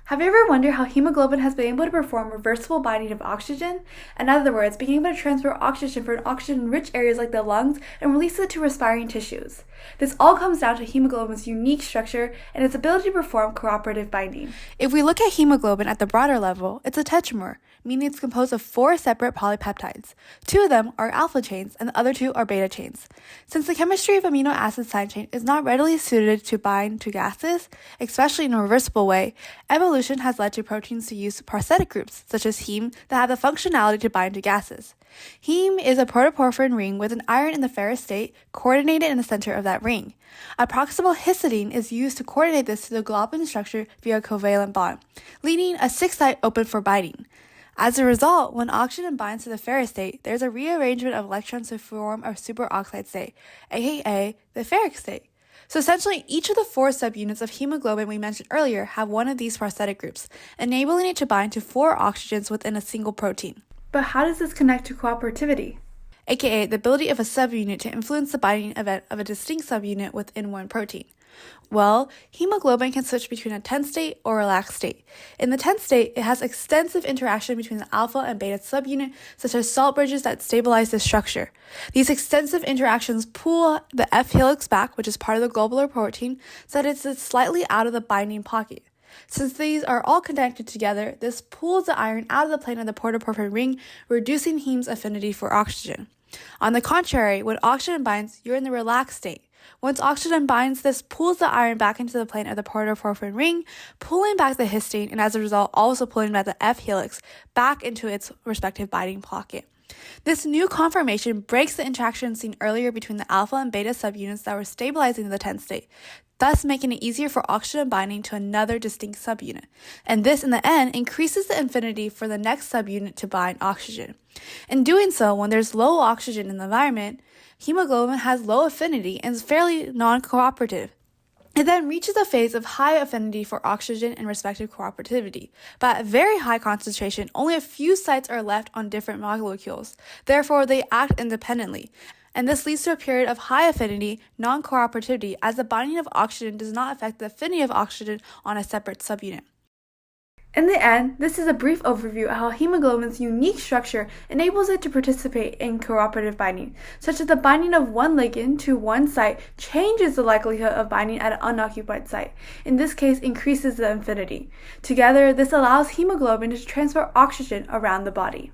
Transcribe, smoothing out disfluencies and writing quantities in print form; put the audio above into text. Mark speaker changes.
Speaker 1: Have you ever wondered how hemoglobin has been able to perform reversible binding of oxygen? In other words, being able to transfer oxygen from oxygen-rich areas like the lungs and release it to respiring tissues. This all comes down to hemoglobin's unique structure and its ability to perform cooperative binding. If we look at hemoglobin at the broader level, it's a tetramer, meaning it's composed of 4 separate polypeptides. 2 of them are alpha chains and the other 2 are beta chains. Since the chemistry of amino acid side chain is not readily suited to bind to gases, especially in a reversible way, evolution has led to proteins to use prosthetic groups, such as heme, that have the functionality to bind to gases. Heme is a protoporphyrin ring with an iron in the ferrous state coordinated in the center of that ring. A proximal histidine is used to coordinate this to the globin structure via a covalent bond, leaving a 6th site open for binding. As a result, when oxygen binds to the ferrous state, there's a rearrangement of electrons to form a superoxide state, aka the ferric state. So essentially, each of the 4 subunits of hemoglobin we mentioned earlier have one of these prosthetic groups, enabling it to bind to 4 oxygens within a single protein. But how does this connect to cooperativity? AKA the ability of a subunit to influence the binding event of a distinct subunit within one protein. Well, hemoglobin can switch between a tense state or relaxed state. In the tense state, it has extensive interaction between the alpha and beta subunit, such as salt bridges that stabilize the structure. These extensive interactions pull the F helix back, which is part of the globular protein, so that it sits slightly out of the binding pocket. Since these are all connected together, this pulls the iron out of the plane of the protoporphyrin ring, reducing heme's affinity for oxygen. On the contrary, when oxygen binds, you're in the relaxed state. Once oxygen binds, this pulls the iron back into the plane of the protoporphyrin ring, pulling back the histine, and as a result, also pulling back the F helix back into its respective binding pocket. This new conformation breaks the interaction seen earlier between the alpha and beta subunits that were stabilizing the tense state, thus making it easier for oxygen binding to another distinct subunit. And this, in the end, increases the affinity for the next subunit to bind oxygen. In doing so, when there's low oxygen in the environment, hemoglobin has low affinity and is fairly non-cooperative. It then reaches a phase of high affinity for oxygen and respective cooperativity, but at very high concentration, only a few sites are left on different molecules. Therefore, they act independently. And this leads to a period of high affinity, non-cooperativity, as the binding of oxygen does not affect the affinity of oxygen on a separate subunit. In the end, this is a brief overview of how hemoglobin's unique structure enables it to participate in cooperative binding, such that the binding of one ligand to one site changes the likelihood of binding at an unoccupied site. In this case, increases the affinity. Together, this allows hemoglobin to transfer oxygen around the body.